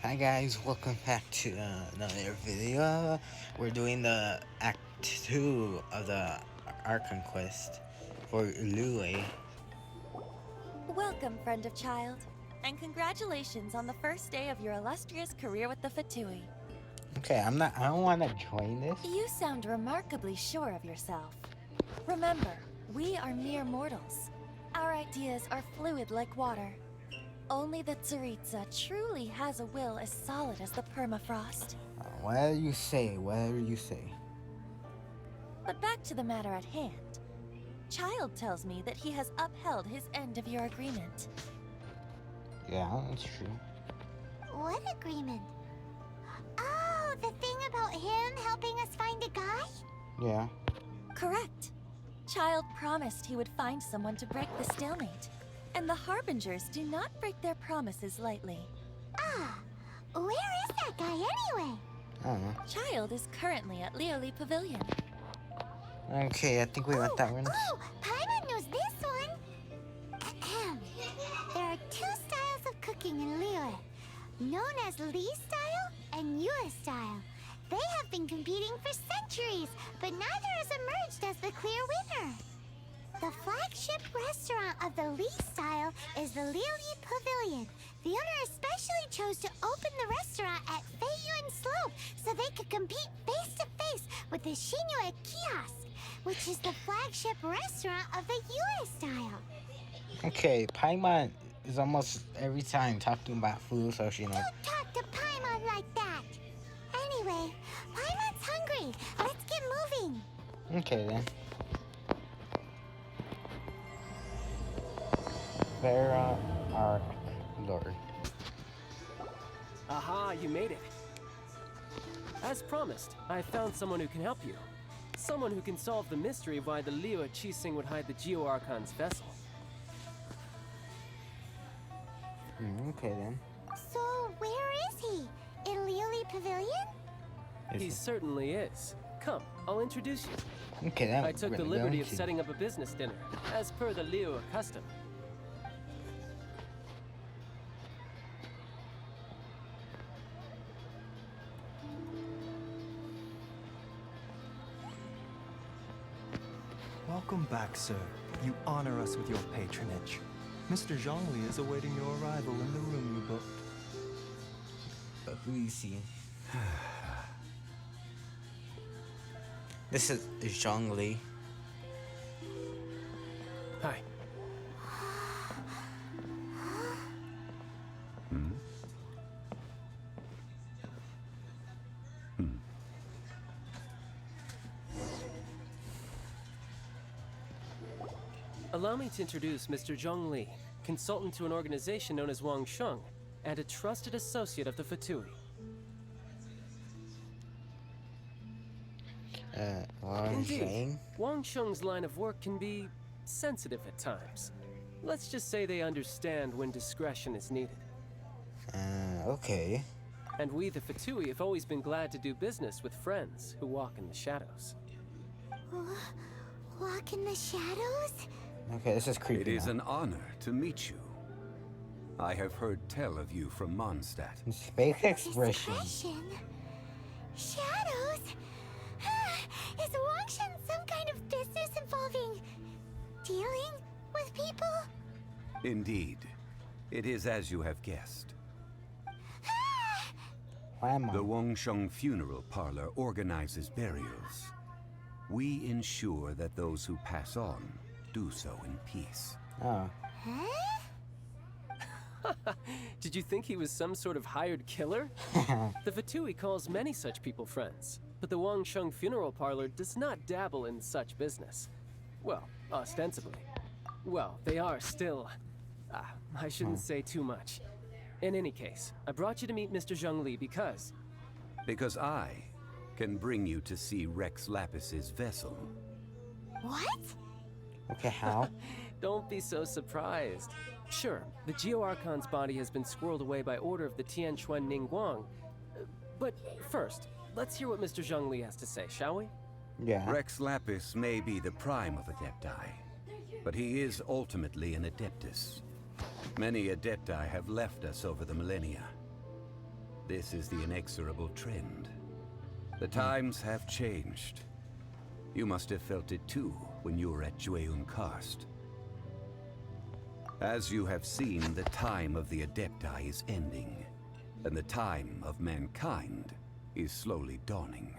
Hi guys, welcome back to another video. We're doing the Act 2 of the Archon quest for Lue. Welcome, friend of child, and congratulations on the first day of your illustrious career with the Fatui. Okay, I don't want to join this. You sound remarkably sure of yourself. Remember, we are mere mortals. Our ideas are fluid like water. Only the Tsaritsa truly has a will as solid as the permafrost. Whatever you say, whatever you say. But back to the matter at hand. Child tells me that he has upheld his end of your agreement. Yeah, that's true. What agreement? Oh, the thing about him helping us find a guy? Yeah. Correct. Child promised he would find someone to break the stalemate. And the Harbingers do not break their promises lightly. Ah, where is that guy anyway? I don't know. Child is currently at Lioli Pavilion. Okay, I think we want that one. Oh, Paimon knows this one. Ahem. There are two styles of cooking in Liyue, known as Li style and Yue style. They have been competing for centuries, but neither has emerged as the clear winner. The flagship restaurant of the Li style is the Lioli Pavilion. The owner especially chose to open the restaurant at Feiyuan Slope so they could compete face to face with the Shinyue Kiosk, which is the flagship restaurant of the Yue style. Okay, Paimon is almost every time talking about food, so she knows. Don't talk to Paimon like that. Anyway, Paimon's hungry. Let's get moving. Okay then. Vera Arc Lord. Aha, you made it. As promised, I found someone who can help you. Someone who can solve the mystery of why the Liyue Qixing would hide the Geo Archon's vessel. Okay then. So, where is he? In Lioli Pavilion? He certainly is. Come, I'll introduce you. Okay, that I took the liberty of setting up a business dinner, as per the Liyue custom. Welcome back, sir. You honor us with your patronage. Mr. Zhongli is awaiting your arrival in the room you booked. But who you see? This is Zhongli. Hi. Allow me to introduce Mr. Zhongli, consultant to an organization known as Wang Sheng, and a trusted associate of the Fatui. Indeed, Wang Sheng's line of work can be sensitive at times. Let's just say they understand when discretion is needed. Okay. And we, the Fatui, have always been glad to do business with friends who walk in the shadows. Walk in the shadows? Okay, this is creepy. It is now. an honor to meet you. I have heard tell of you from Mondstadt. His face expression. Shadows? Is Wangshan some kind of business involving dealing with people? Indeed. It is as you have guessed. Why am I? The Wangsheng Funeral Parlor organizes burials. We ensure that those who pass on do so in peace. Oh. Did you think he was some sort of hired killer? The Fatui calls many such people friends, but the Wangsheng Funeral Parlor does not dabble in such business. Well, ostensibly. Well, they are still... I shouldn't say too much. In any case, I brought you to meet Mr. Zhongli because... Because I can bring you to see Rex Lapis's vessel. What? Okay, how? Don't be so surprised. Sure, the Geo Archon's body has been squirreled away by order of the Tianquan Ningguang. But first, let's hear what Mr. Zhongli has to say, shall we? Yeah. Rex Lapis may be the prime of Adepti, but he is ultimately an Adeptus. Many Adepti have left us over the millennia. This is the inexorable trend. The times have changed. You must have felt it too when you were at Jueun Karst. As you have seen, the time of the Adepti is ending, and the time of mankind is slowly dawning.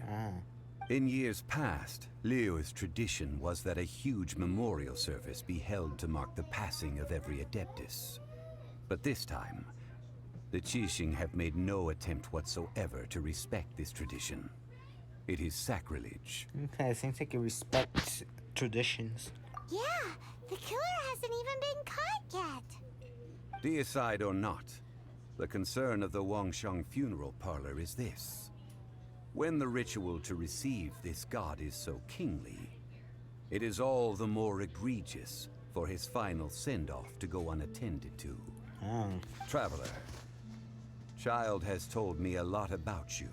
In years past, Liyue's tradition was that a huge memorial service be held to mark the passing of every Adeptus. But this time, the Qixing have made no attempt whatsoever to respect this tradition. It is sacrilege. Okay, it seems like you respect traditions. Yeah, the killer hasn't even been caught yet. Deicide or not, the concern of the Wangsheng funeral parlor is this. When the ritual to receive this god is so kingly, it is all the more egregious for his final send-off to go unattended to. Traveler, Child has told me a lot about you.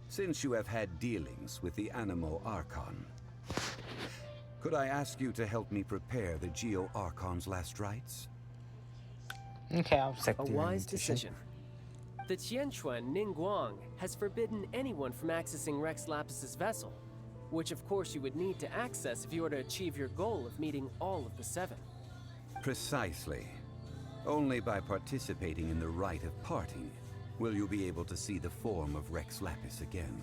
Since you have had dealings with the Animo Archon, could I ask you to help me prepare the Geo Archon's last rites? Okay, I'll accept A your wise invitation. decision. The Qianquan Ningguang has forbidden anyone from accessing Rex Lapis's vessel, which of course you would need to access if you were to achieve your goal of meeting all of the seven. Precisely. Only by participating in the Rite of Parting will you be able to see the form of Rex Lapis again.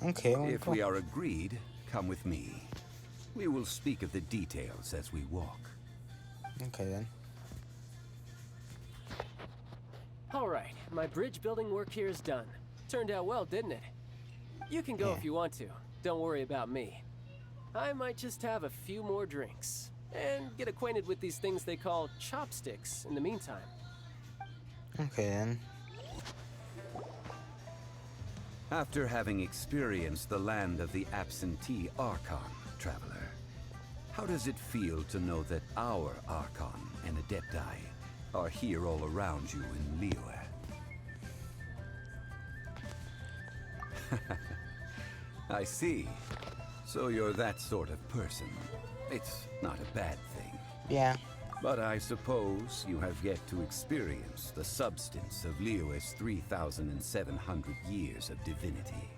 Okay, If we are agreed, come with me. We will speak of the details as we walk. Okay then. Alright, my bridge building work here is done. Turned out well, didn't it? You can go Yeah. if you want to. Don't worry about me. I might just have a few more drinks. And get acquainted with these things they call chopsticks in the meantime. Okay then. After having experienced the land of the absentee Archon, traveler, how does it feel to know that our Archon and Adepti are here all around you in Liyue? I see. So you're that sort of person. It's not a bad thing. Yeah. But I suppose you have yet to experience the substance of Liyue's 3,700 years of divinity.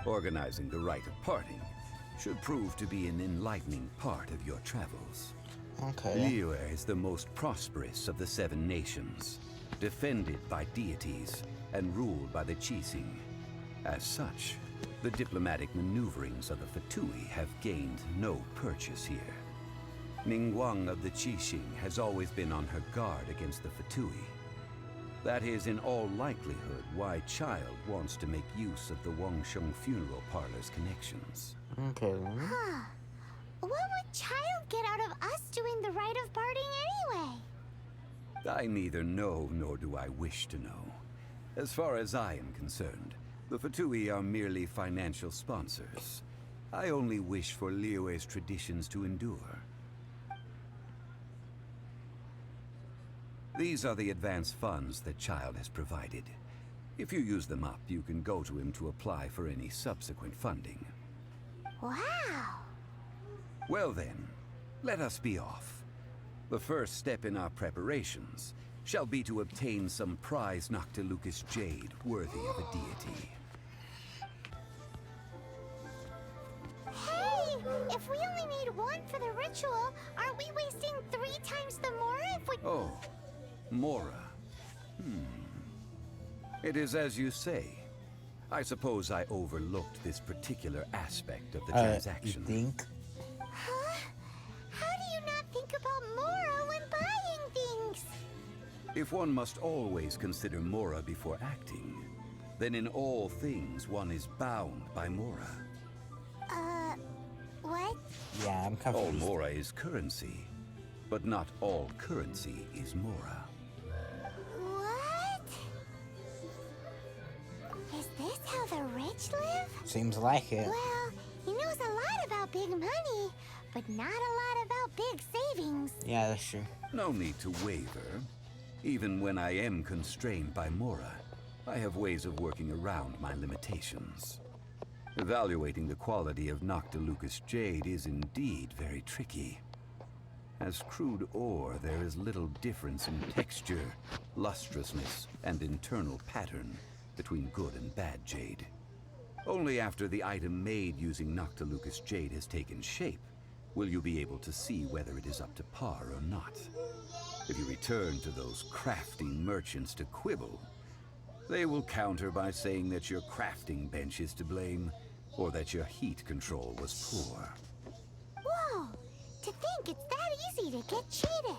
Organizing the Rite of Parting should prove to be an enlightening part of your travels. Okay. Liyue is the most prosperous of the seven nations, defended by deities and ruled by the Qixing. As such, the diplomatic maneuverings of the Fatui have gained no purchase here. Ningguang of the Qixing has always been on her guard against the Fatui. That is in all likelihood why Child wants to make use of the Wangsheng funeral parlor's connections. Okay then. What would Child get out of us doing the Rite of Parting anyway? I neither know nor do I wish to know. As far as I am concerned, the Fatui are merely financial sponsors. I only wish for Liyue's traditions to endure. These are the advance funds that Child has provided. If you use them up, you can go to him to apply for any subsequent funding. Wow! Well then, let us be off. The first step in our preparations shall be to obtain some prized Noctilucous jade worthy of a deity. Hey! If we only need one for the ritual, aren't we wasting 3 times the Mora if we... Oh, Mora. It is as you say. I suppose I overlooked this particular aspect of the You transaction. think? Huh? How do you not think about Mora when buying things? If one must always consider Mora before acting, then in all things one is bound by Mora. What? Yeah, I'm All confused. Mora is currency, but not all currency is Mora. What? Is this how the rich live? Seems like it. Well, he knows a lot about big money, but not a lot about big savings. Yeah, that's true. No need to waver. Even when I am constrained by Mora, I have ways of working around my limitations. Evaluating the quality of Noctilucous jade is indeed very tricky. As crude ore, there is little difference in texture, lustrousness, and internal pattern between good and bad jade. Only after the item made using Noctilucous jade has taken shape will you be able to see whether it is up to par or not. If you return to those crafty merchants to quibble, they will counter by saying that your crafting bench is to blame, or that your heat control was poor. Whoa! To think it's that easy to get cheated.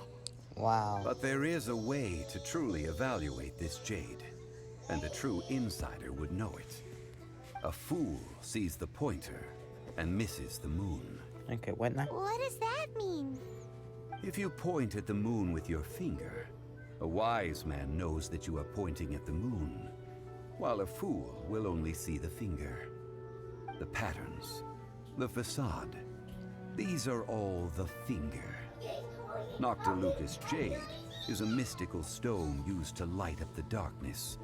Wow. But there is a way to truly evaluate this jade, and a true insider would know it. A fool sees the pointer and misses the moon. Okay, what now? What does that mean? If you point at the moon with your finger, a wise man knows that you are pointing at the moon, while a fool will only see the finger. The patterns, the facade, these are all the finger. Noctilucous jade is a mystical stone used to light up the darkness,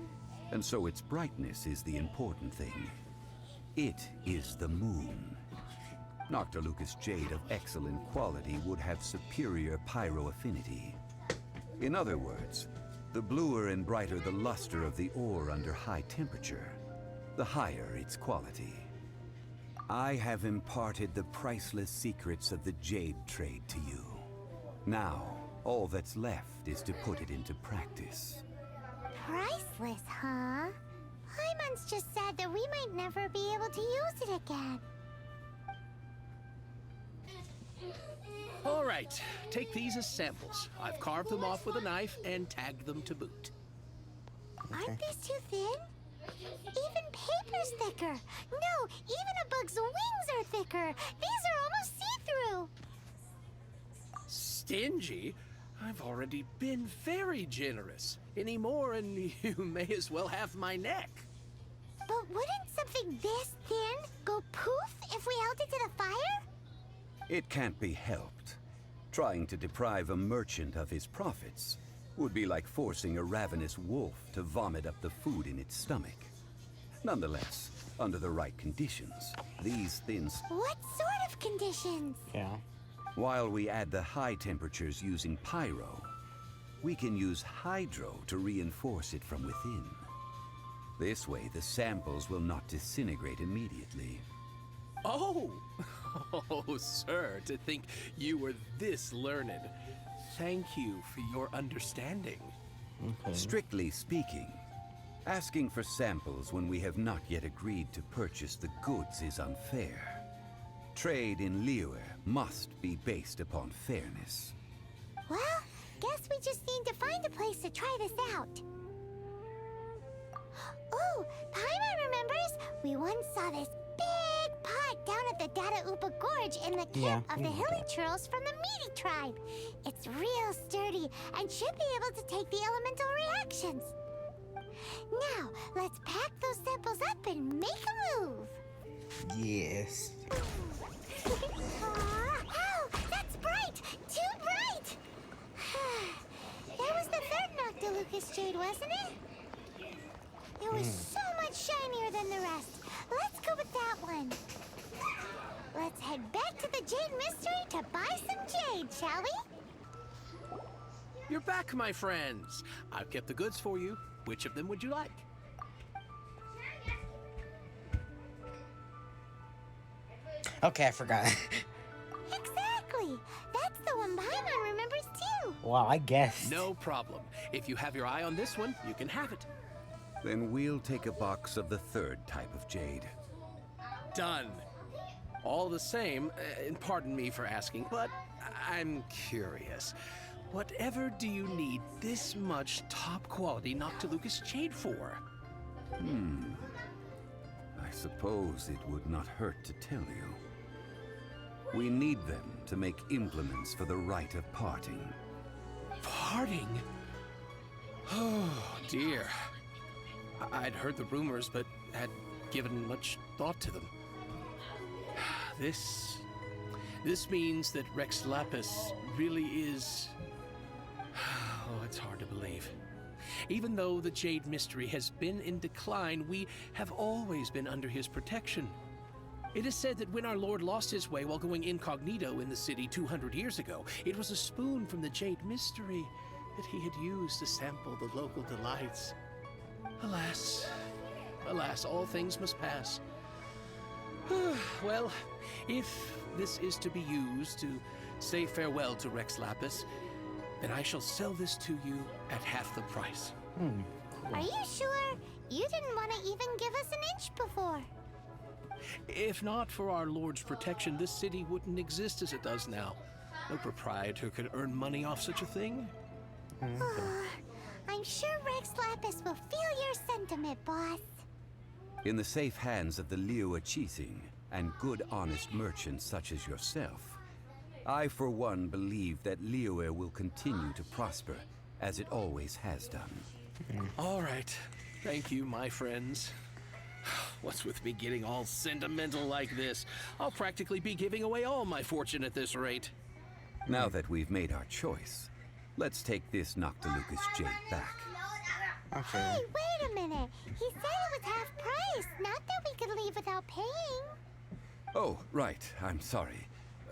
and so its brightness is the important thing. It is the moon. Noctilucous jade of excellent quality would have superior pyro affinity. In other words, the bluer and brighter the luster of the ore under high temperature, the higher its quality. I have imparted the priceless secrets of the jade trade to you. Now, all that's left is to put it into practice. Priceless, huh? Hyman's just sad that we might never be able to use it again. All right, take these as samples. I've carved them off with a knife and tagged them to boot. Aren't these too thin? Even paper's thicker. No, even a bug's wings are thicker. These are almost see-through. Stingy? I've already been very generous. Any more and you may as well have my neck. But wouldn't something this thin go poof if we held it to the fire? It can't be helped. Trying to deprive a merchant of his profits would be like forcing a ravenous wolf to vomit up the food in its stomach. Nonetheless, under the right conditions, these thins... What sort of conditions? Yeah. While we add the high temperatures using pyro, we can use hydro to reinforce it from within. This way, the samples will not disintegrate immediately. Oh! Oh, sir, to think you were this learned. Thank you for your understanding. Okay. Strictly speaking, asking for samples when we have not yet agreed to purchase the goods is unfair. Trade in Liyue must be based upon fairness. Well, guess we just need to find a place to try this out. Ooh, Paimon remembers we once saw this big pot down at the Dada Upa Gorge in the camp of the Hilly Churls from the Meaty tribe. It's real sturdy and should be able to take the elemental reactions. Now, let's pack those samples up and make a move. Yes. Ow, that's bright! Too bright! That was the third Noctilucous jade, wasn't it? It was so much shinier than the rest. Let's go with that one. Let's head back to the Jade Mystery to buy some jade, shall we? You're back, my friends. I've kept the goods for you. Which of them would you like? Okay, I forgot. Exactly! That's the one Paimon remembers too! Wow, I guessed. No problem. If you have your eye on this one, you can have it. Then we'll take a box of the third type of jade. Done. All the same, and pardon me for asking, but I'm curious. Whatever do you need this much top-quality Noctilucous jade for? I suppose it would not hurt to tell you. We need them to make implements for the Rite of Parting. Parting? Oh, dear. I'd heard the rumors, but had given much thought to them. This means that Rex Lapis really is... Oh, it's hard to believe. Even though the Jade Mystery has been in decline, we have always been under his protection. It is said that when our lord lost his way while going incognito in the city 200 years ago, it was a spoon from the Jade Mystery that he had used to sample the local delights. Alas, alas, all things must pass. Well, if this is to be used to say farewell to Rex Lapis, then I shall sell this to you at half the price. Are you sure? You didn't want to even give us an inch before. If not for our lord's protection, this city wouldn't exist as it does now. No proprietor could earn money off such a thing. I'm sure Rex Lapis will feel your sentiment, boss. In the safe hands of the Liyue Qixing and good honest merchants such as yourself, I for one believe that Liyue will continue to prosper as it always has done. All right. Thank you, my friends. What's with me getting all sentimental like this? I'll practically be giving away all my fortune at this rate. Now that we've made our choice, let's take this Noctilucus jade back. Okay. Hey, wait a minute. He said it was half price, not that we could leave without paying. Oh, right. I'm sorry.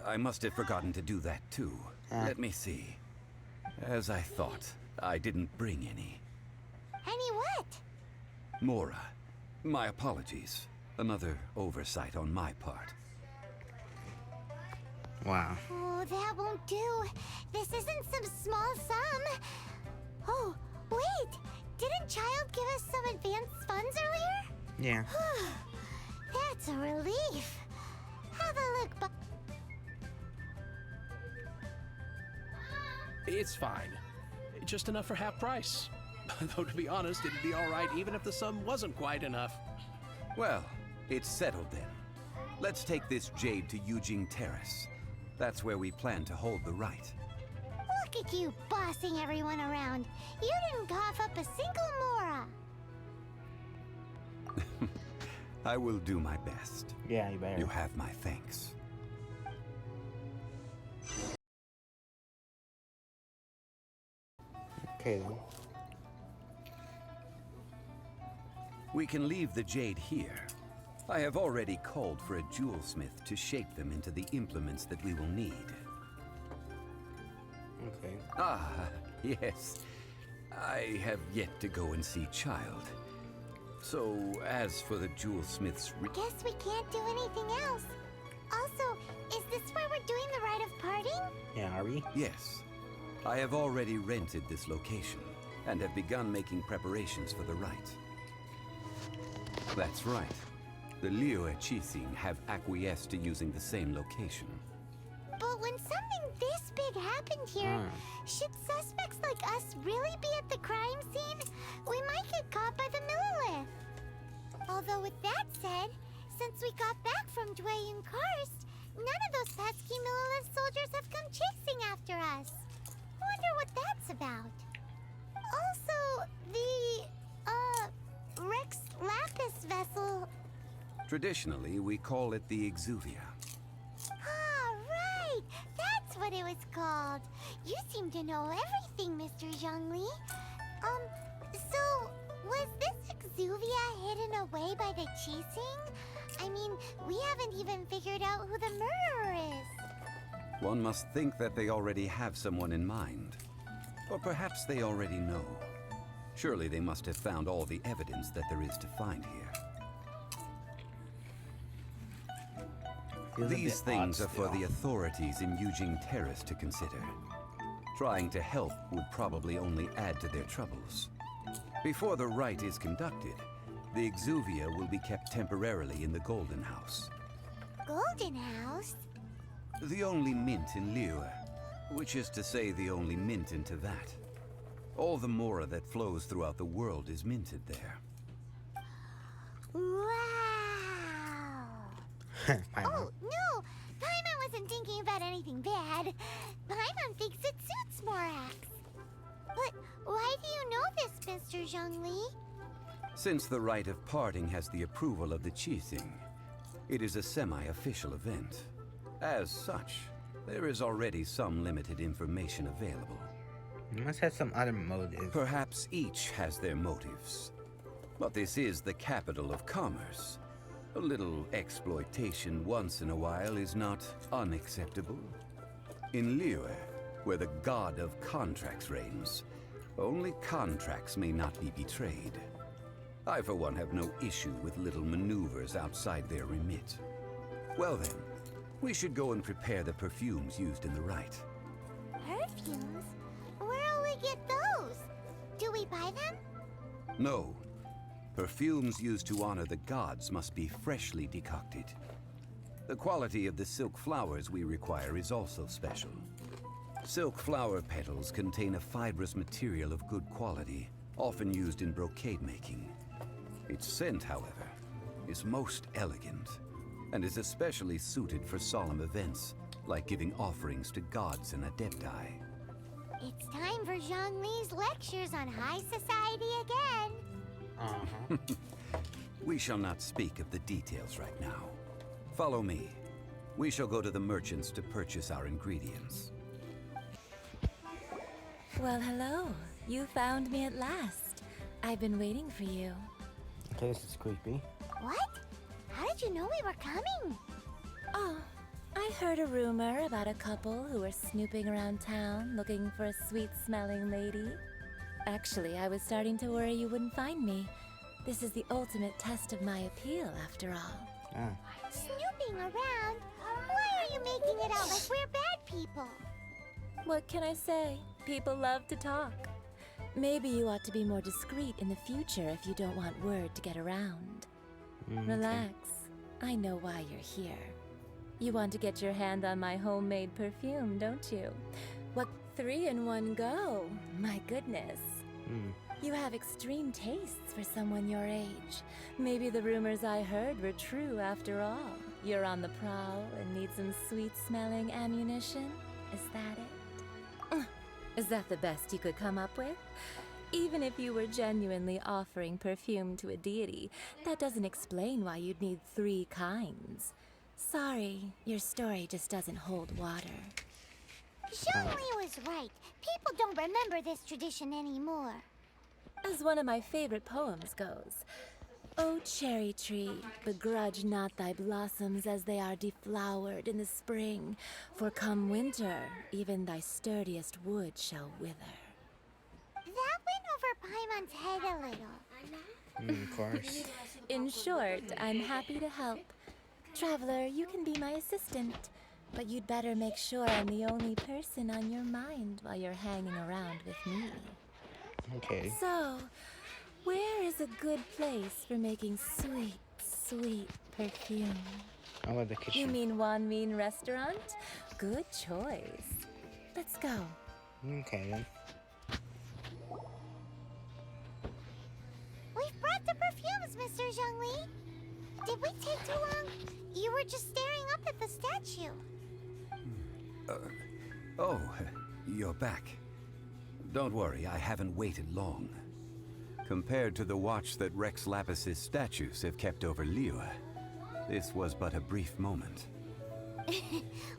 I must have forgotten to do that too. Let me see. As I thought, I didn't bring any. Any what? Mora. My apologies. Another oversight on my part. Wow. Oh, that won't do. This isn't some small sum. Oh, wait. Didn't Child give us some advanced funds earlier? Yeah. That's a relief. Have a look, It's fine. Just enough for half price. Though to be honest, it'd be all right even if the sum wasn't quite enough. Well, it's settled then. Let's take this jade to Yujing Terrace. That's where we plan to hold the rite. Look at you bossing everyone around. You didn't cough up a single Mora. I will do my best. Yeah, you better. You have my thanks. Okay then. We can leave the jade here. I have already called for a jewelsmith to shape them into the implements that we will need. Okay. Ah, yes. I have yet to go and see Child. So, as for the jewelsmith's Guess we can't do anything else. Also, is this where we're doing the Rite of Parting? Yeah, are we? Yes. I have already rented this location, and have begun making preparations for the rite. That's right. The Liyue Qixing have acquiesced to using the same location. But when something this big happened here, should suspects like us really be at the crime scene? We might get caught by the Millilith. Although with that said, since we got back from Dwayne Karst, none of those pesky Millilith soldiers have come chasing after us. Wonder what that's about. Also, the, Rex Lapis vessel. Traditionally, we call it the Exuvia. Ah, right! That's what it was called. You seem to know everything, Mr. Zhongli. So, was this Exuvia hidden away by the Qixing? I mean, we haven't even figured out who the murderer is. One must think that they already have someone in mind. Or perhaps they already know. Surely they must have found all the evidence that there is to find here. Feels a These bit things odd are for still. the authorities in Yujing Terrace to consider. Trying to help would probably only add to their troubles. Before the rite is conducted, the Exuvia will be kept temporarily in the Golden House. Golden House? The only mint in Liyue, which is to say the only mint in Teyvat. All the Mora that flows throughout the world is minted there. Wow! Paimon. Oh, no! Paimon wasn't thinking about anything bad. Paimon thinks it suits Morax. But why do you know this, Mr. Zhongli? Since the Rite of Parting has the approval of the Qixing, it is a semi-official event. As such, there is already some limited information available. You must have some other motive. Perhaps each has their motives. But this is the capital of commerce. A little exploitation once in a while is not unacceptable. In Liyue, where the god of contracts reigns, only contracts may not be betrayed. I, for one, have no issue with little maneuvers outside their remit. Well then, we should go and prepare the perfumes used in the rite. Perfumes? Where'll we get those? Do we buy them? No. Perfumes used to honor the gods must be freshly decocted. The quality of the silk flowers we require is also special. Silk flower petals contain a fibrous material of good quality, often used in brocade making. Its scent, however, is most elegant, and is especially suited for solemn events, like giving offerings to gods and adepti. It's time for Zhongli's lectures on high society again. We shall not speak of the details right now. Follow me. We shall go to the merchants to purchase our ingredients. Well, hello. You found me at last. I've been waiting for you. Okay, this is creepy. What? How did you know we were coming? Oh, I heard a rumor about a couple who were snooping around town looking for a sweet-smelling lady. Actually, I was starting to worry you wouldn't find me. This is the ultimate test of my appeal, after all. Snooping around? Why are you making it out like we're bad people? What can I say? People love to talk. Maybe you ought to be more discreet in the future if you don't want word to get around. Relax. I know why you're here. You want to get your hand on my homemade perfume, don't you? What 3 in one go? My goodness. You have extreme tastes for someone your age. Maybe the rumors I heard were true after all. You're on the prowl and need some sweet-smelling ammunition? Is that it? Is that the best you could come up with? Even if you were genuinely offering perfume to a deity, that doesn't explain why you'd need 3 kinds. Sorry, your story just doesn't hold water. Zhongli was right. People don't remember this tradition anymore. As one of my favorite poems goes, "O cherry tree, begrudge not thy blossoms as they are deflowered in the spring, for come winter, even thy sturdiest wood shall wither." That went over Paimon's head a little. Of course. In short, I'm happy to help. Traveler, you can be my assistant, but you'd better make sure I'm the only person on your mind while you're hanging around with me. Okay. So, where is a good place for making sweet, sweet perfume? How about the kitchen? You mean Wan Min restaurant? Good choice. Let's go. Okay then. We've brought the perfumes, Mr. Zhongli. Did we take too long? You were just staring up at the statue. Oh, you're back. Don't worry, I haven't waited long. Compared to the watch that Rex Lapis's statues have kept over Liyue, this was but a brief moment.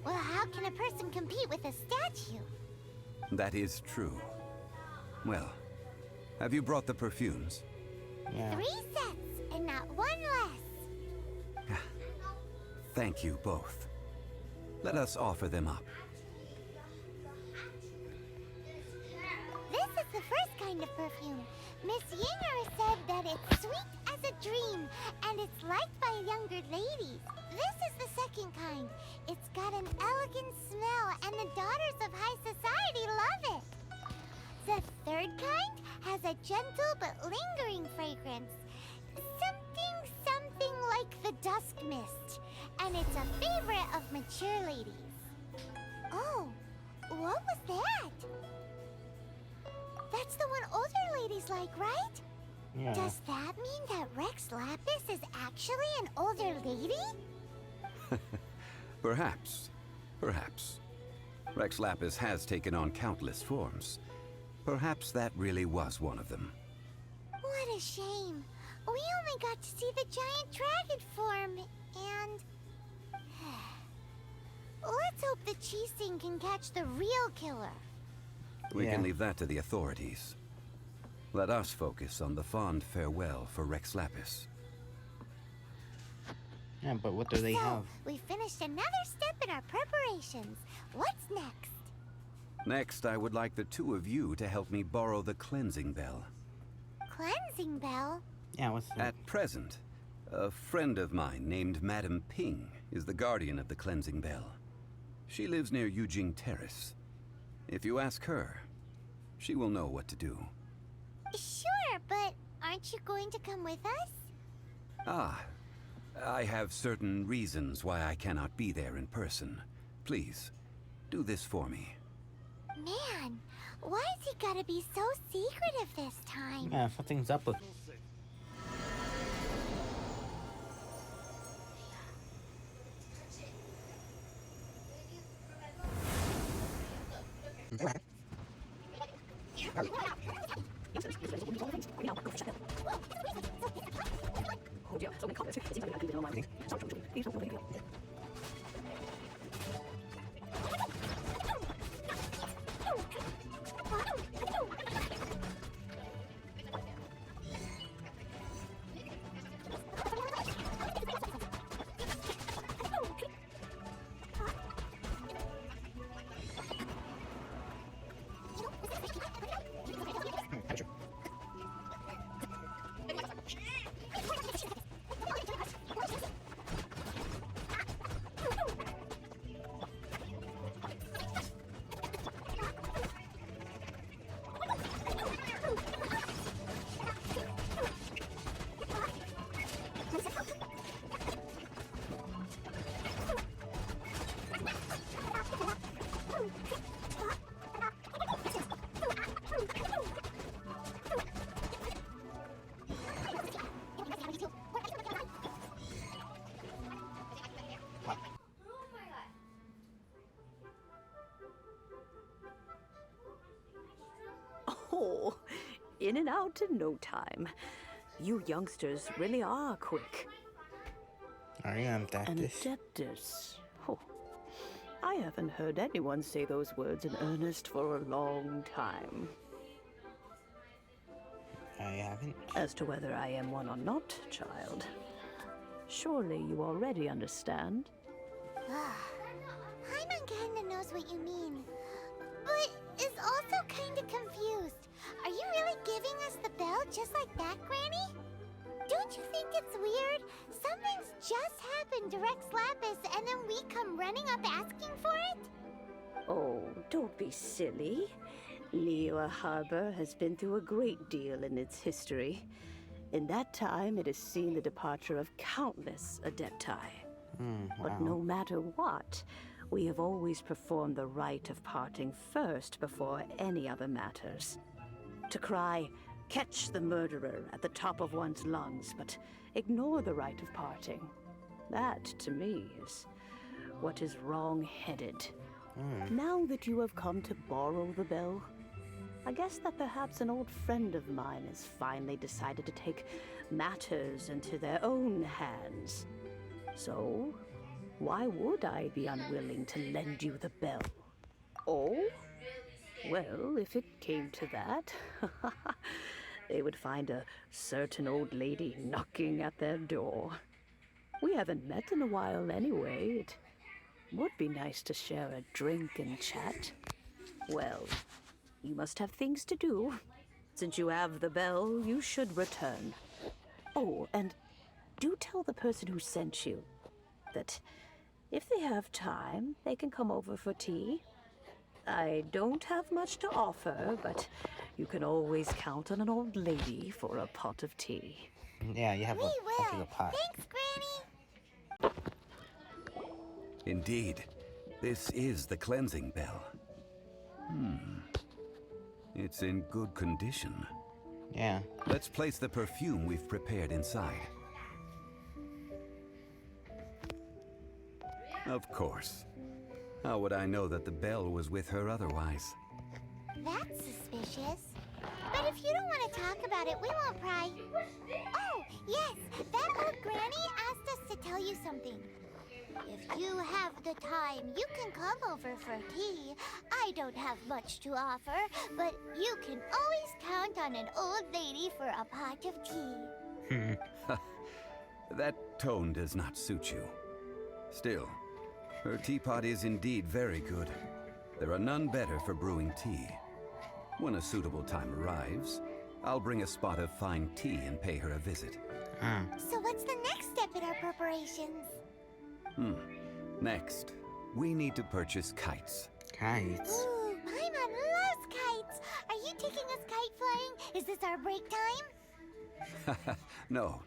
Well, how can a person compete with a statue? That is true. Well, have you brought the perfumes? Yeah. 3 sets, and not 1 less. Thank you both. Let us offer them up. This is the first kind of perfume. Miss Yinger said that it's sweet as a dream, and it's liked by younger ladies. This is the second kind. It's got an elegant smell, and the daughters of high society love it. The third kind has a gentle but lingering fragrance. Something like the dusk mist. And it's a favorite of mature ladies. Oh, what was that? That's the one older ladies like, right? Yeah. Does that mean that Rex Lapis is actually an older lady? Perhaps. Perhaps. Rex Lapis has taken on countless forms. Perhaps that really was one of them. What a shame. We only got to see the giant dragon form, and... Let's hope the Qixing can catch the real killer. We Yeah. can leave that to the authorities. Let us focus on the fond farewell for Rex Lapis. Yeah, but what do they So, have? we finished another step in our preparations. What's next? Next, I would like the two of you to help me borrow the cleansing bell. Cleansing bell? Yeah, what's that? At present, a friend of mine named Madame Ping is the guardian of the cleansing bell. She lives near Yujing Terrace. If you ask her, she will know what to do. Sure, but aren't you going to come with us? Ah, I have certain reasons why I cannot be there in person. Please, do this for me. Man, why has he gotta be so secretive this time? Yeah, something's up with. Oh, in and out in no time. You youngsters really are quick. I am And that. adeptus. Oh, I haven't heard anyone say those words in earnest for a long time. I haven't. As to whether I am one or not, child, surely you already understand. Hyman kinda knows what you mean, but is also kinda confused. Are you really giving us the bell just like that, Granny? Don't you think it's weird? Something's just happened to Rex Lapis and then we come running up asking for it? Oh, don't be silly. Liyue Harbor has been through a great deal in its history. In that time, it has seen the departure of countless adepti. But no matter what, we have always performed the rite of parting first before any other matters. To cry, "Catch the murderer," at the top of one's lungs, but ignore the rite of parting. That, to me, is what is wrong-headed. Now that you have come to borrow the bell, I guess that perhaps an old friend of mine has finally decided to take matters into their own hands. So, why would I be unwilling to lend you the bell? Oh? Well, if it came to that, they would find a certain old lady knocking at their door. We haven't met in a while anyway. It would be nice to share a drink and chat. Well, you must have things to do. Since you have the bell, you should return. Oh, and do tell the person who sent you that if they have time, they can come over for tea. I don't have much to offer, but you can always count on an old lady for a pot of tea. Yeah, you have We a will. pot. Thanks, Granny. Indeed, this is the cleansing bell. It's in good condition. Yeah. Let's place the perfume we've prepared inside. Of course. How would I know that the bell was with her otherwise? That's suspicious. But if you don't want to talk about it, we won't pry. Oh, yes, that old granny asked us to tell you something. If you have the time, you can come over for tea. I don't have much to offer, but you can always count on an old lady for a pot of tea. That tone does not suit you. Still, her teapot is indeed very good. There are none better for brewing tea. When a suitable time arrives, I'll bring a spot of fine tea and pay her a visit. So what's the next step in our preparations? Next, we need to purchase kites. Kites. Ooh, Paimon loves kites! Are you taking us kite flying? Is this our break time? No.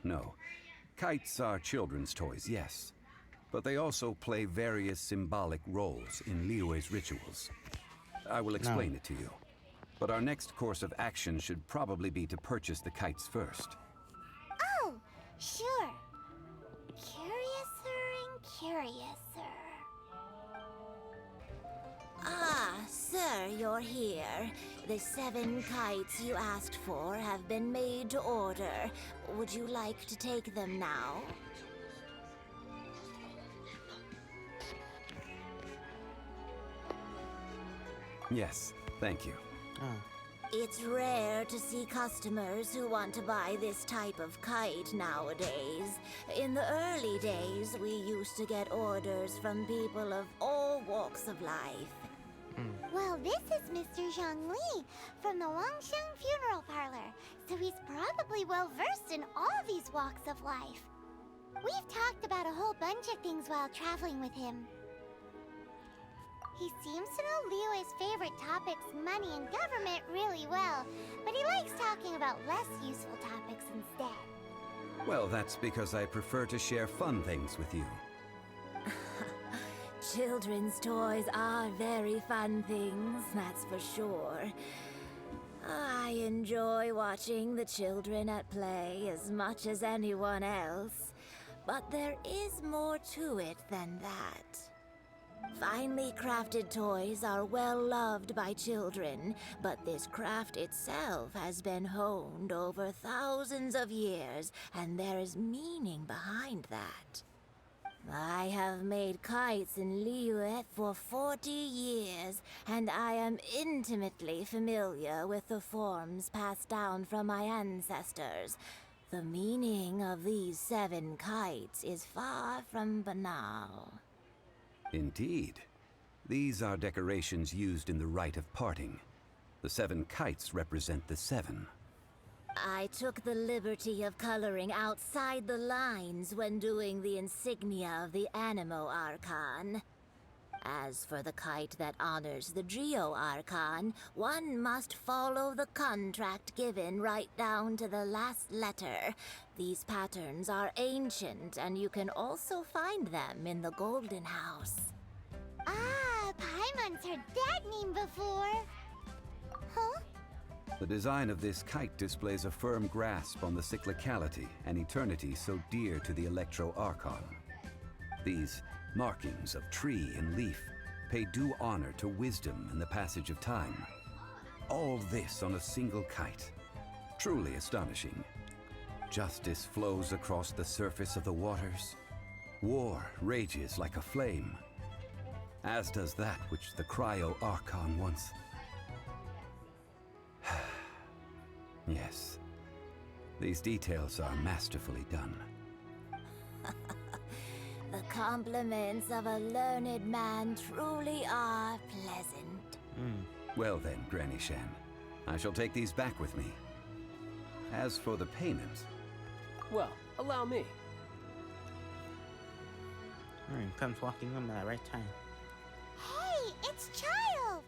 Kites are children's toys, yes. But they also play various symbolic roles in Liyue's rituals. I will explain it to you. But our next course of action should probably be to purchase the kites first. Oh, sure. Curiouser and curiouser. Ah, sir, you're here. The 7 kites you asked for have been made to order. Would you like to take them now? Yes, thank you. It's rare to see customers who want to buy this type of kite nowadays. In the early days, we used to get orders from people of all walks of life. Well, this is Mr. Zhongli from the Wangsheng Funeral Parlor, so he's probably well-versed in all these walks of life. We've talked about a whole bunch of things while traveling with him. He seems to know Liyue's favorite topics, money and government, really well, but he likes talking about less useful topics instead. Well, that's because I prefer to share fun things with you. Children's toys are very fun things, that's for sure. I enjoy watching the children at play as much as anyone else, but there is more to it than that. Finely crafted toys are well loved by children, but this craft itself has been honed over thousands of years, and there is meaning behind that. I have made kites in Liyue for 40 years, and I am intimately familiar with the forms passed down from my ancestors. The meaning of these 7 kites is far from banal. Indeed. These are decorations used in the Rite of Parting. The 7 kites represent the 7. I took the liberty of coloring outside the lines when doing the insignia of the Animo Archon. As for the kite that honors the Geo Archon, one must follow the contract given right down to the last letter. These patterns are ancient, and you can also find them in the Golden House. Ah, Paimon's heard that name before. Huh? The design of this kite displays a firm grasp on the cyclicality and eternity so dear to the Electro Archon. These markings of tree and leaf pay due honor to wisdom and the passage of time. All this on a single kite. Truly astonishing. Justice flows across the surface of the waters. War rages like a flame. As does that which the Cryo Archon once... Yes. These details are masterfully done. The compliments of a learned man truly are pleasant. Well then, Granny Shan, I shall take these back with me. As for the payment... Well, allow me. Comes walking in at the right time. Hey, it's Child!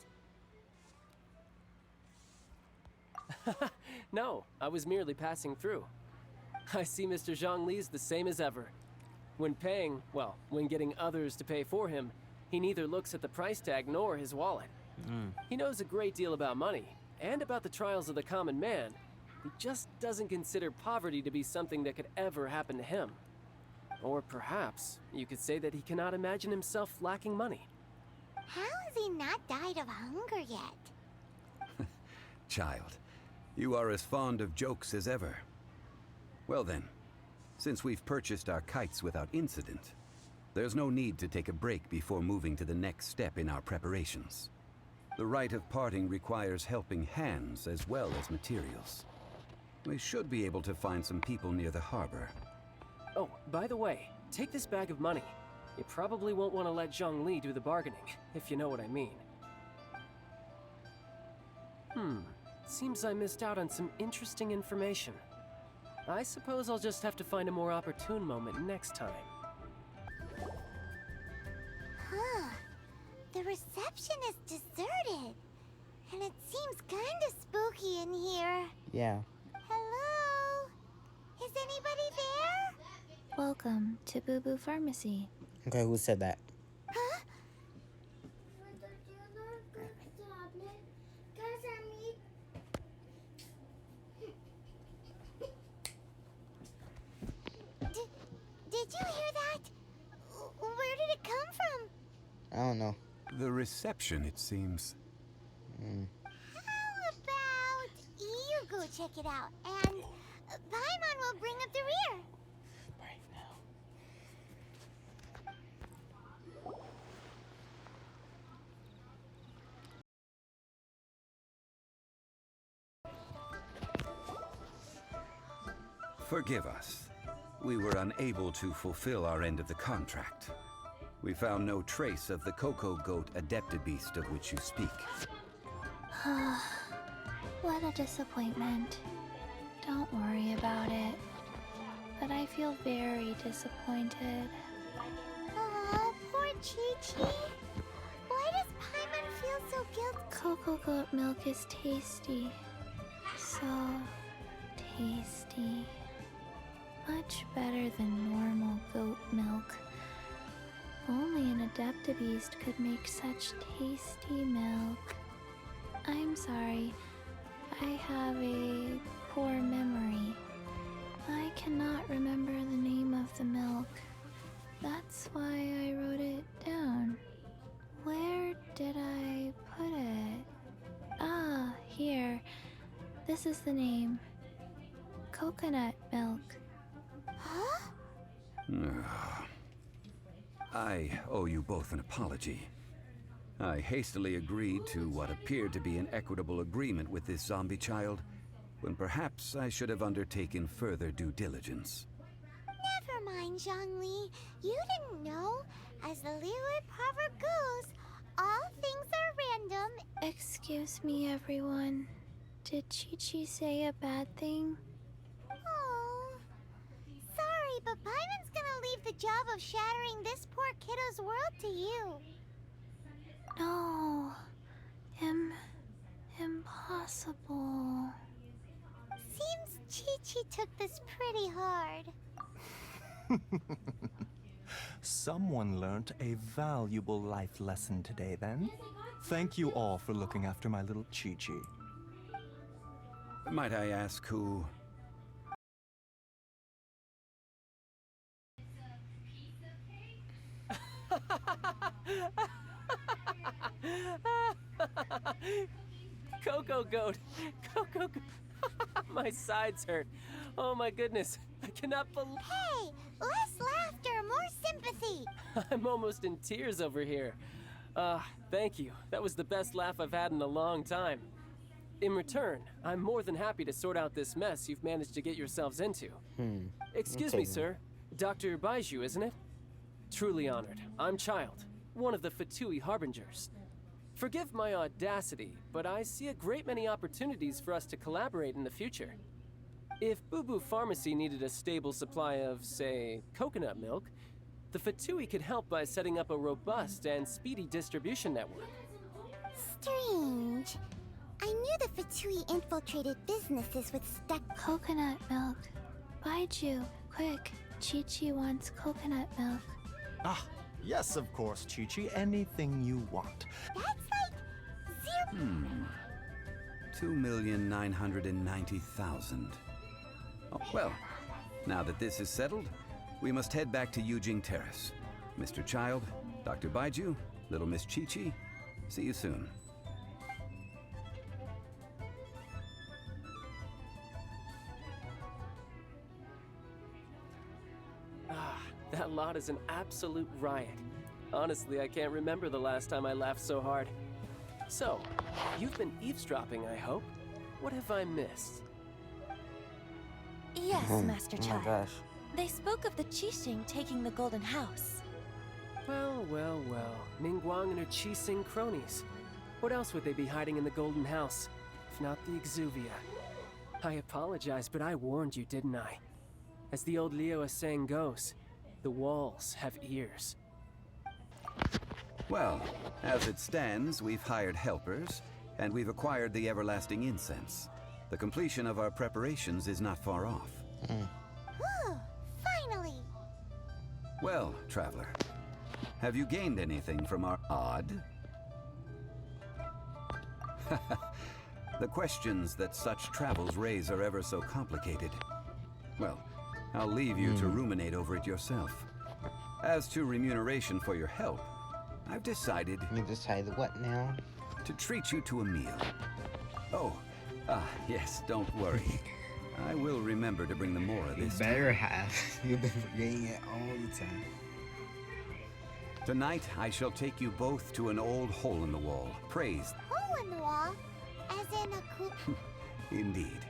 No, I was merely passing through. I see Mr. Zhongli's the same as ever. When paying, well, when getting others to pay for him, he neither looks at the price tag nor his wallet. He knows a great deal about money, and about the trials of the common man. He just doesn't consider poverty to be something that could ever happen to him. Or perhaps you could say that he cannot imagine himself lacking money. How has he not died of hunger yet? Child, you are as fond of jokes as ever. Well then, since we've purchased our kites without incident, there's no need to take a break before moving to the next step in our preparations. The Rite of Parting requires helping hands as well as materials. We should be able to find some people near the harbor. Oh, by the way, take this bag of money. You probably won't want to let Zhongli do the bargaining, if you know what I mean. Seems I missed out on some interesting information. I suppose I'll just have to find a more opportune moment next time. Huh. The reception is deserted. And it seems kinda spooky in here. Yeah. Hello? Is anybody there? Welcome to Boo Boo Pharmacy. Okay, who said that? Huh? Did you hear that? Where did it come from? I don't know. The reception, it seems. How about you go check it out, and Paimon will bring up the rear. Right now. Forgive us. We were unable to fulfill our end of the contract. We found no trace of the Cocoa Goat Adeptabeast of which you speak. What a disappointment. Don't worry about it. But I feel very disappointed. Aw, poor Chi-Chi. Why does Paimon feel so guilty? Cocoa goat milk is tasty. So tasty. Much better than normal goat milk. Only an Adeptabeast could make such tasty milk. I'm sorry. I have a poor memory. I cannot remember the name of the milk. That's why I wrote it down. Where did I put it? Ah, here. This is the name. Coconut milk. Huh? I owe you both an apology. I hastily agreed to what appeared to be an equitable agreement with this zombie child, when perhaps I should have undertaken further due diligence. Never mind, Zhongli. You didn't know. As the Liyue proverb goes, all things are random. Excuse me, everyone. Did Chi-Chi say a bad thing? Oh, sorry, but Paimon's gonna leave the job of shattering this poor kiddo's world to you. No. Impossible. Seems Chi-Chi took this pretty hard. Someone learnt a valuable life lesson today, then. Thank you all for looking after my little Chi-Chi. Might I ask who... Cocoa Goat! Cocoa Goat! My sides hurt. Oh my goodness. I cannot believe... Hey, less laughter, more sympathy. I'm almost in tears over here. Thank you. That was the best laugh I've had in a long time. In return, I'm more than happy to sort out this mess you've managed to get yourselves into. Excuse me, sir. Dr. Baiju, isn't it? Truly honored. I'm Child, one of the Fatui Harbingers. Forgive my audacity, but I see a great many opportunities for us to collaborate in the future. If Boo Boo Pharmacy needed a stable supply of, say, coconut milk, the Fatui could help by setting up a robust and speedy distribution network. Strange. I knew the Fatui infiltrated businesses with Coconut milk. Baiju, quick. Chi-Chi wants coconut milk. Ah, yes, of course, Chi-Chi. Anything you want. That's like 0. 2,990,000. Oh, well, now that this is settled, we must head back to Yujing Terrace. Mr. Child, Dr. Baiju, little Miss Chi-Chi, see you soon. That lot is an absolute riot. Honestly, I can't remember the last time I laughed so hard. So, you've been eavesdropping, I hope? What have I missed? Yes, Master Oh my Child. gosh. They spoke of the Qixing taking the Golden House. Well, well, well. Ningguang and her Qixing cronies. What else would they be hiding in the Golden House, if not the Exuvia? I apologize, but I warned you, didn't I? As the old Liyue saying goes, the walls have ears. Well, as it stands, we've hired helpers, and we've acquired the everlasting incense. The completion of our preparations is not far off. Whew, finally! Well, traveler, have you gained anything from our odd? The questions that such travels raise are ever so complicated. Well, I'll leave you to ruminate over it yourself. As to remuneration for your help, I've decided... You decided what now? To treat you to a meal. Oh, yes, don't worry. I will remember to bring the Mora You this better time. have. You've been forgetting it all the time. Tonight, I shall take you both to an old hole in the wall, praised. Hole in the wall? As in a coop? Indeed.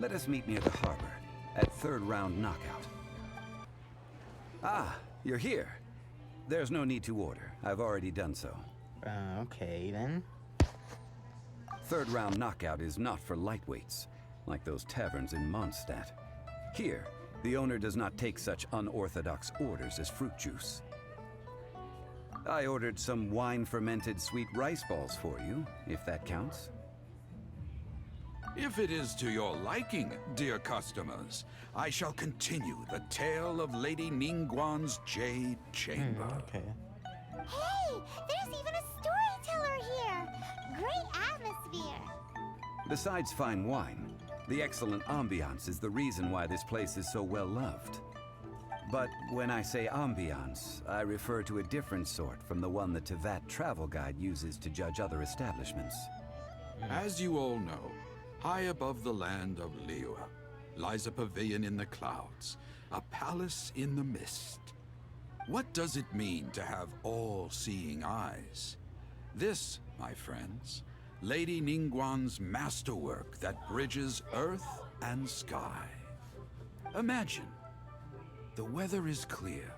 Let us meet near the harbor, at third round knockout. Ah, you're here. There's no need to order. I've already done so. Okay then. Third round knockout is not for lightweights, like those taverns in Mondstadt. Here, the owner does not take such unorthodox orders as fruit juice. I ordered some wine-fermented sweet rice balls for you, if that counts. If it is to your liking, dear customers, I shall continue the tale of Lady Ningguang's Jade Chamber. Okay. Hey, there's even a storyteller here! Great atmosphere! Besides fine wine, the excellent ambiance is the reason why this place is so well loved. But when I say ambiance, I refer to a different sort from the one the Tevat travel guide uses to judge other establishments. As you all know, high above the land of Liyue lies a pavilion in the clouds, a palace in the mist. What does it mean to have all-seeing eyes? This, my friends, Lady Ningguang's masterwork that bridges earth and sky. Imagine, the weather is clear,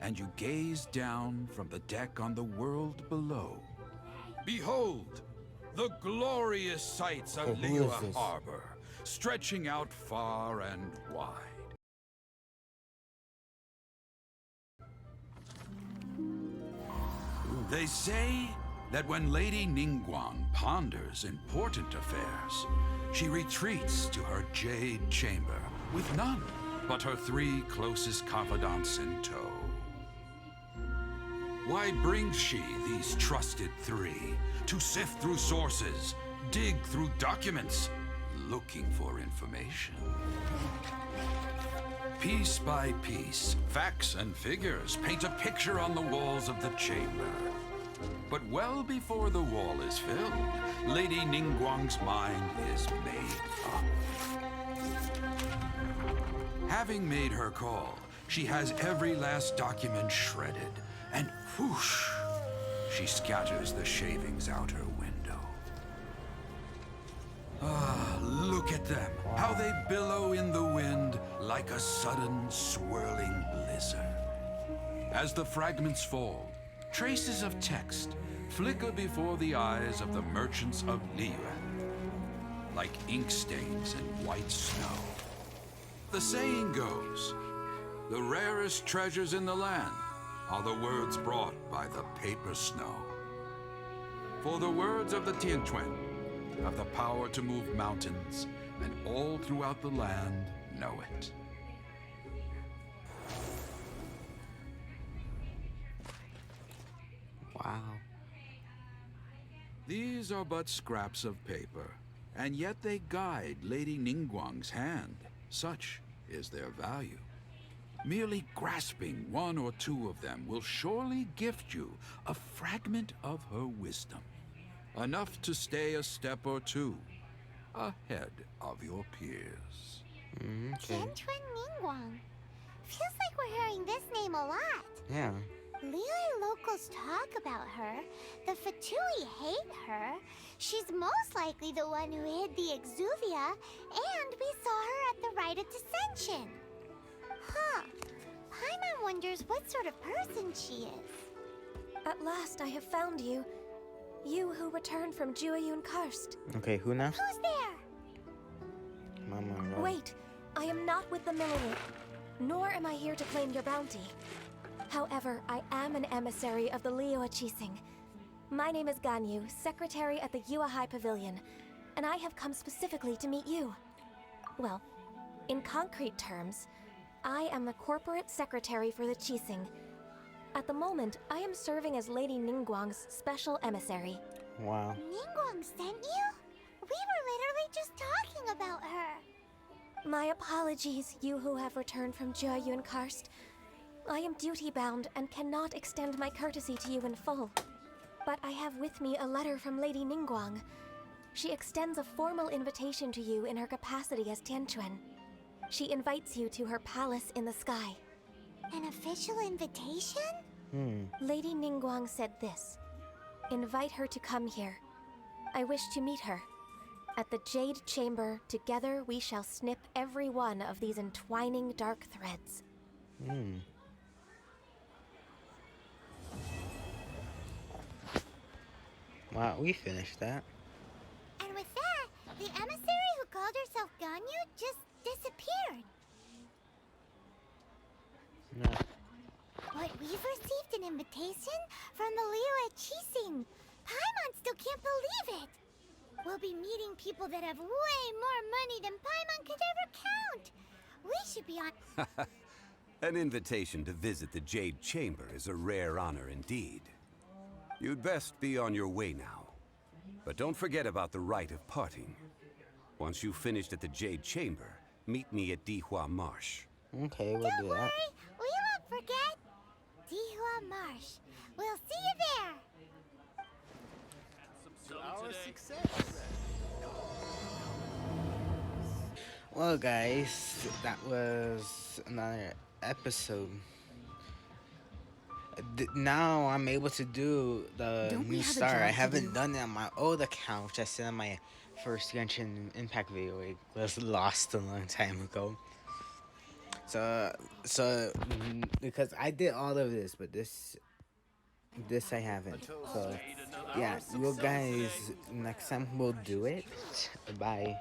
and you gaze down from the deck on the world below. Behold, the glorious sights of Oh, who Liyue is this? Harbor, stretching out far and wide. They say that when Lady Ningguang ponders important affairs, she retreats to her Jade Chamber with none but her 3 closest confidants in tow. Why brings she these trusted 3 to sift through sources, dig through documents, looking for information? Piece by piece, facts and figures paint a picture on the walls of the chamber. But well before the wall is filled, Lady Ningguang's mind is made up. Having made her call, she has every last document shredded, and whoosh, she scatters the shavings out her window. Ah, look at them, how they billow in the wind like a sudden swirling blizzard. As the fragments fall, traces of text flicker before the eyes of the merchants of Liyue, like ink stains in white snow. The saying goes, the rarest treasures in the land are the words brought by the paper snow. For the words of the Tianquan have the power to move mountains, and all throughout the land know it. Wow. These are but scraps of paper, and yet they guide Lady Ningguang's hand. Such is their value. Merely grasping 1 or 2 of them will surely gift you a fragment of her wisdom. Enough to stay a step or 2 ahead of your peers. Okay. Tianquan Ningguang. Feels like we're hearing this name a lot. Yeah. Liyue locals talk about her. The Fatui hate her. She's most likely the one who hid the Exuvia, and we saw her at the Rite of Dissension. Huh. Paimon wonders what sort of person she is. At last I have found you. You who returned from Jueyun Karst. Okay, who now? Who's there? Mama, God. Wait, I am not with the Millelith, nor am I here to claim your bounty. However, I am an emissary of the Liyue Qixing. My name is Ganyu, secretary at the Yuehai Pavilion, and I have come specifically to meet you. Well, in concrete terms, I am the corporate secretary for the Qixing. At the moment, I am serving as Lady Ningguang's special emissary. Wow. Ningguang sent you? We were literally just talking about her. My apologies, you who have returned from Jueyun Karst. I am duty-bound and cannot extend my courtesy to you in full. But I have with me a letter from Lady Ningguang. She extends a formal invitation to you in her capacity as Tianquan. She invites you to her palace in the sky. An official invitation? Lady Ningguang said this. Invite her to come here. I wish to meet her. At the Jade Chamber, together we shall snip every one of these entwining dark threads. Wow, we finished that. And with that, the emissary who called herself Ganyu just disappeared. No. But we've received an invitation from the Liyue Qixing. Paimon still can't believe it. We'll be meeting people that have way more money than Paimon could ever count. We should be on... An invitation to visit the Jade Chamber is a rare honor indeed. You'd best be on your way now. But don't forget about the Rite of Parting. Once you've finished at the Jade Chamber, meet me at Dihua Marsh. Okay, we'll Don't do worry, that. we won't forget. Dihua Marsh. We'll see you there. Well, guys, that was another episode. Now I'm able to do the Don't we new have a star. job I to haven't do? done it on my old account, which I said on my first Genshin Impact video. It was lost a long time ago. So because I did all of this, but this I haven't. So yeah, you guys, next time we'll do it. Bye.